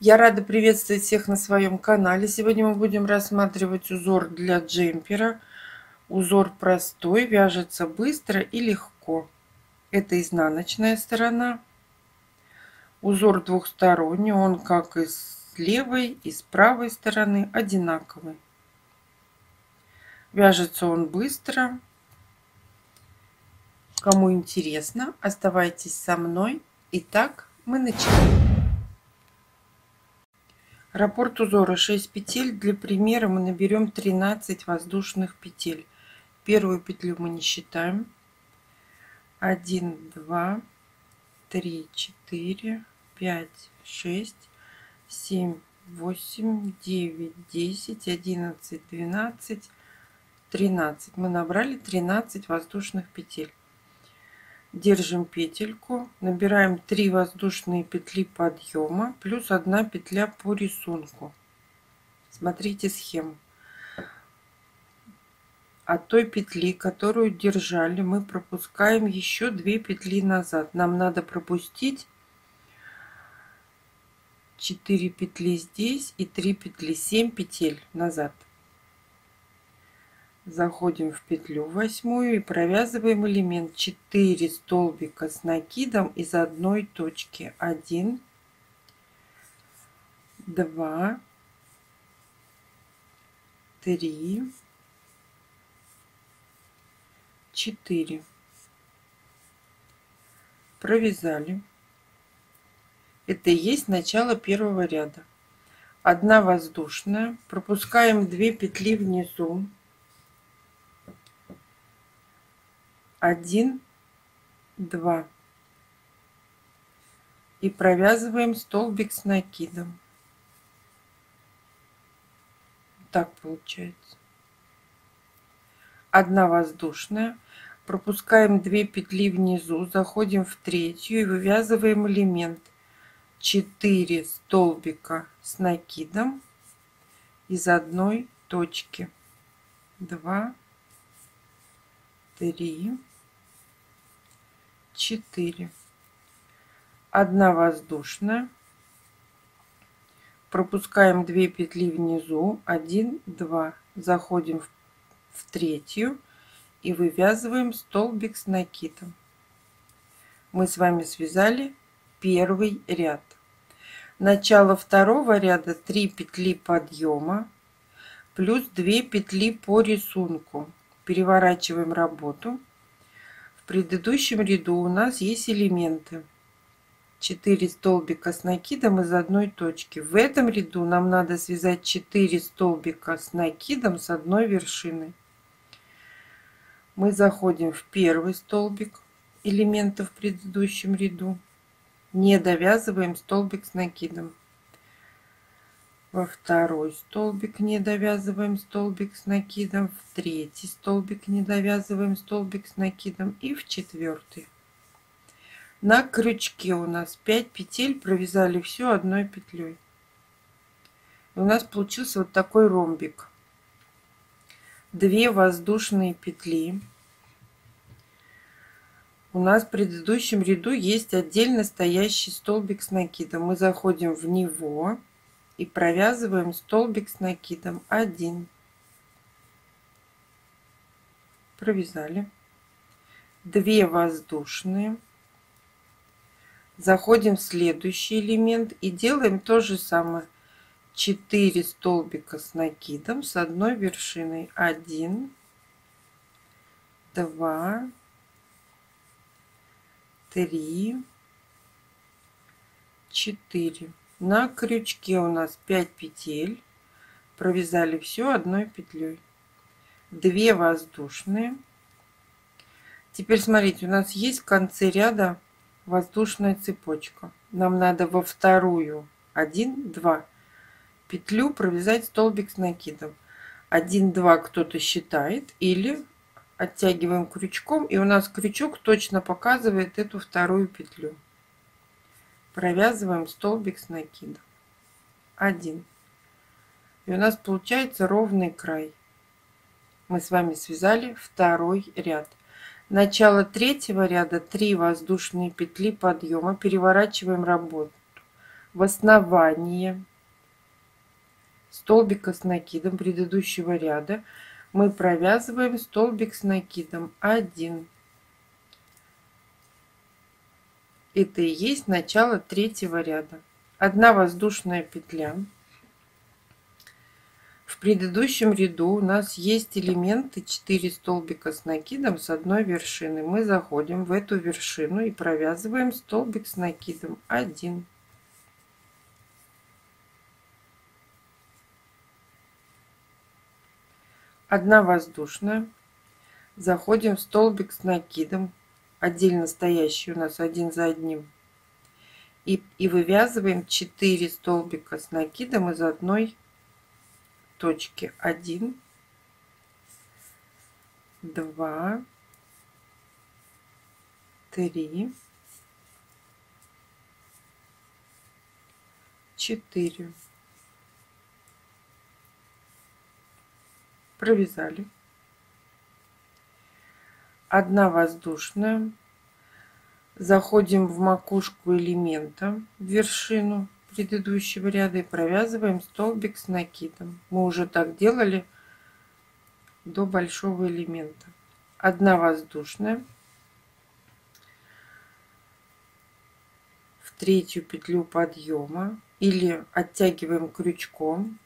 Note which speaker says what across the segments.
Speaker 1: Я рада приветствовать всех на своем канале. Сегодня мы будем рассматривать узор для джемпера. Узор простой, вяжется быстро и легко. Это изнаночная сторона. Узор двухсторонний, он как и с левой, и с правой стороны одинаковый. Вяжется он быстро. Кому интересно, оставайтесь со мной. Итак, мы начинаем. Раппорт узора 6 петель. Для примера мы наберем 13 воздушных петель. Первую петлю мы не считаем. 1, 2, 3, 4, 5, 6, 7, 8, 9, 10, 11, 12, 13. Мы набрали 13 воздушных петель. Держим петельку, набираем 3 воздушные петли подъема плюс 1 петля по рисунку. Смотрите схему. От той петли, которую держали, мы пропускаем еще 2 петли назад. Нам надо пропустить 4 петли здесь и 3 петли, 7 петель назад. Заходим в петлю восьмую и провязываем элемент 4 столбика с накидом из одной точки. 1, 2, 3, 4. Провязали. Это и есть начало первого ряда. 1 воздушная. Пропускаем 2 петли внизу. 1, 2 и провязываем столбик с накидом. Так получается. 1 воздушная, пропускаем 2 петли внизу, заходим в третью и вывязываем элемент 4 столбика с накидом из одной точки. 2, 3, 4. 1 воздушная, пропускаем 2 петли внизу, 1, 2, заходим в третью и вывязываем столбик с накидом. Мы с вами связали первый ряд. Начало второго ряда 3 петли подъема плюс 2 петли по рисунку. Переворачиваем работу. В предыдущем ряду у нас есть элементы 4 столбика с накидом из одной точки. В этом ряду нам надо связать 4 столбика с накидом с одной вершины. Мы заходим в первый столбик элемента в предыдущем ряду, не довязываем столбик с накидом. Во второй столбик не довязываем столбик с накидом, в третий столбик не довязываем столбик с накидом и в четвертый. На крючке у нас 5 петель, провязали все одной петлей. И у нас получился вот такой ромбик. 2 воздушные петли. У нас в предыдущем ряду есть отдельно стоящий столбик с накидом. Мы заходим в него и провязываем столбик с накидом 1. Провязали. 2 воздушные. Заходим в следующий элемент и делаем то же самое. 4 столбика с накидом с одной вершиной. 1, 2, 3, 4. На крючке у нас 5 петель, провязали все одной петлей. 2 воздушные. Теперь смотрите, у нас есть в конце ряда воздушная цепочка. Нам надо во вторую 1, 2 петлю провязать столбик с накидом. 1, 2 кто-то считает или оттягиваем крючком, и у нас крючок точно показывает эту вторую петлю. Провязываем столбик с накидом 1, и у нас получается ровный край. Мы с вами связали второй ряд. Начало третьего ряда 3 воздушные петли подъема, переворачиваем работу. в основание столбика с накидом предыдущего ряда мы провязываем столбик с накидом 1. Это и есть начало третьего ряда. 1 воздушная петля. В предыдущем ряду у нас есть элементы 4 столбика с накидом с одной вершины. Мы заходим в эту вершину и провязываем столбик с накидом 1. Одна воздушная. Заходим в столбик с накидом, отдельно стоящий у нас один за одним. И вывязываем 4 столбика с накидом из одной точки. 1, 2, 3, 4. Провязали. 1 воздушная. Заходим в макушку элемента, в вершину предыдущего ряда и провязываем столбик с накидом. Мы уже так делали до большого элемента. 1 воздушная. В третью петлю подъема или оттягиваем крючком.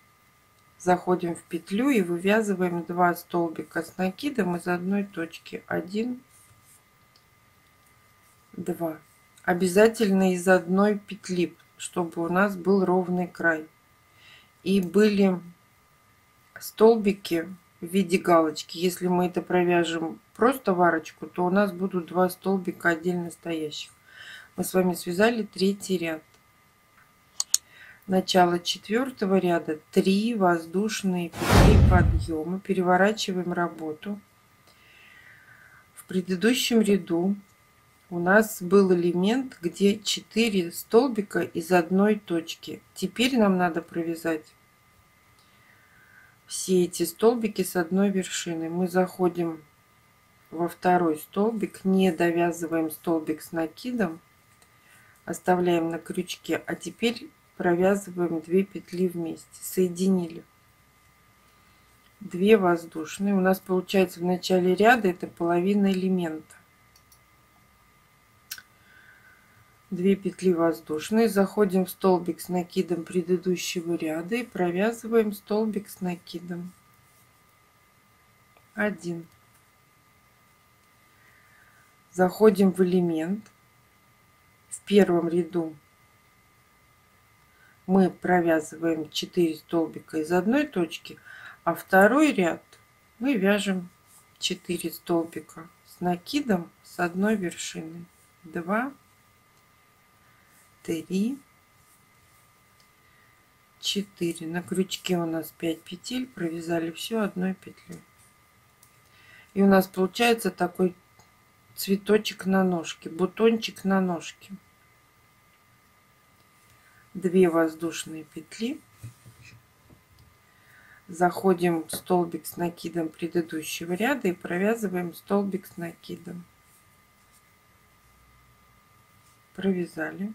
Speaker 1: Заходим в петлю и вывязываем 2 столбика с накидом из одной точки. 1, 2. Обязательно из одной петли, чтобы у нас был ровный край. И были столбики в виде галочки. Если мы это провяжем просто в арочку, то у нас будут 2 столбика отдельно стоящих. Мы с вами связали третий ряд. Начало четвертого ряда. 3 воздушные петли подъема. Переворачиваем работу. В предыдущем ряду у нас был элемент, где 4 столбика из одной точки. Теперь нам надо провязать все эти столбики с одной вершины. Мы заходим во второй столбик, не довязываем столбик с накидом, оставляем на крючке, а теперь провязываем 2 петли вместе. Соединили. 2 воздушные. У нас получается в начале ряда это половина элемента. 2 петли воздушные. Заходим в столбик с накидом предыдущего ряда и провязываем столбик с накидом 1. Заходим в элемент. В первом ряду мы провязываем 4 столбика из одной точки, а второй ряд мы вяжем 4 столбика с накидом с одной вершины. 2, 3, 4. На крючке у нас 5 петель, провязали все одной петлей. И у нас получается такой цветочек на ножке, бутончик на ножке. 2 воздушные петли. Заходим в столбик с накидом предыдущего ряда и провязываем столбик с накидом. Провязали.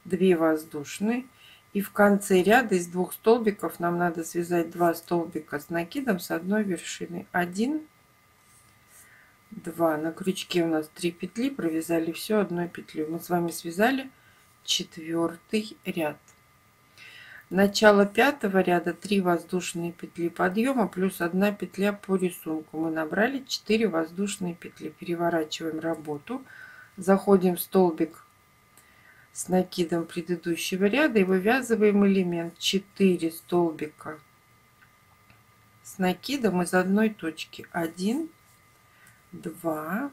Speaker 1: 2 воздушные. И в конце ряда из 2 столбиков нам надо связать 2 столбика с накидом с одной вершины. 1, 2. На крючке у нас 3 петли, провязали все одной петлей. Мы с вами связали 4-й ряд. Начало 5-го ряда 3 воздушные петли подъема плюс 1 петля по рисунку. Мы набрали 4 воздушные петли. Переворачиваем работу. Заходим в столбик с накидом предыдущего ряда и вывязываем элемент 4 столбика с накидом из одной точки. 1, 2,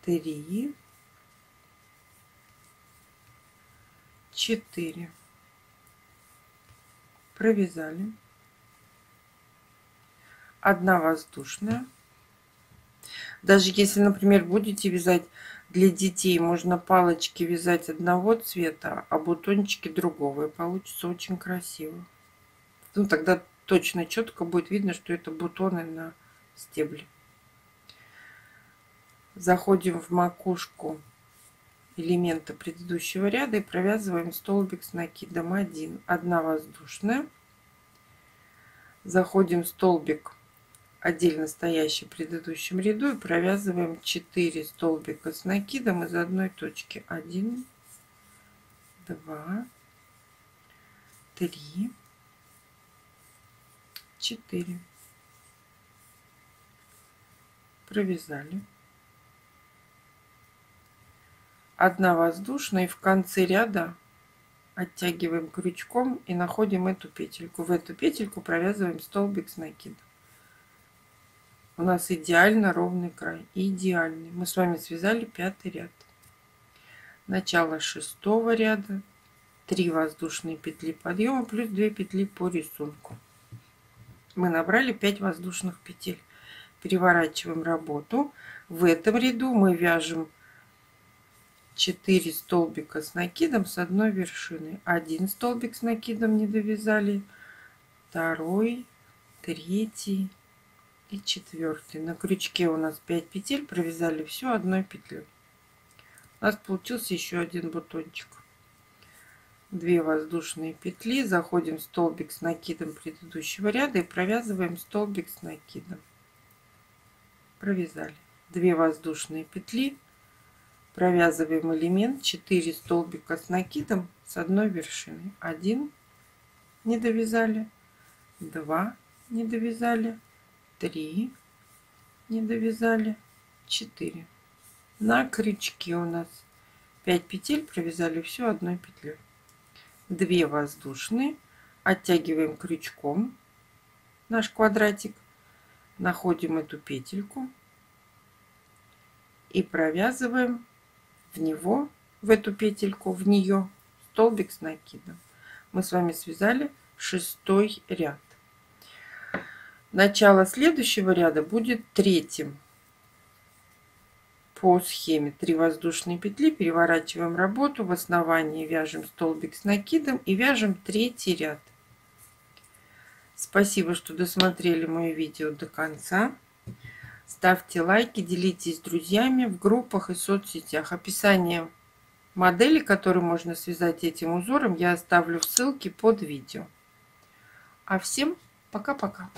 Speaker 1: 3, 4. Провязали. 1 воздушная. Даже если, например, будете вязать для детей, можно палочки вязать одного цвета, а бутончики другого. И получится очень красиво. Ну, тогда точно четко будет видно, что это бутоны на стебле. Заходим в макушку элемента предыдущего ряда и провязываем столбик с накидом 1. 1 воздушная. Заходим в столбик отдельно стоящий в предыдущем ряду и провязываем 4 столбика с накидом из одной точки. 1, 2, 3, 4. Провязали. 1 воздушная, и в конце ряда оттягиваем крючком и находим эту петельку. В эту петельку провязываем столбик с накидом. У нас идеально ровный край. Идеальный. Мы с вами связали 5-й ряд. Начало 6-го ряда. 3 воздушные петли подъема плюс 2 петли по рисунку. Мы набрали 5 воздушных петель. Переворачиваем работу. В этом ряду мы вяжем 4 столбика с накидом с одной вершины. 1 столбик с накидом не довязали. 2, 3 и 4. На крючке у нас 5 петель. Провязали все одной петлей. У нас получился еще один бутончик. 2 воздушные петли. Заходим в столбик с накидом предыдущего ряда и провязываем столбик с накидом. Провязали. 2 воздушные петли. Провязываем элемент 4 столбика с накидом с одной вершины. 1 не довязали, 2 не довязали, 3 не довязали, 4. На крючке у нас 5 петель, провязали все одной петлей. 2 воздушные, оттягиваем крючком наш квадратик, находим эту петельку и провязываем в него, в эту петельку, в нее столбик с накидом. Мы с вами связали 6-й ряд. Начало следующего ряда будет 3-м. По схеме 3 воздушные петли, переворачиваем работу, в основании вяжем столбик с накидом и вяжем 3-й ряд. Спасибо, что досмотрели мое видео до конца. Ставьте лайки, делитесь с друзьями в группах и соцсетях. Описание модели, которую можно связать этим узором, я оставлю в ссылке под видео. А всем пока-пока.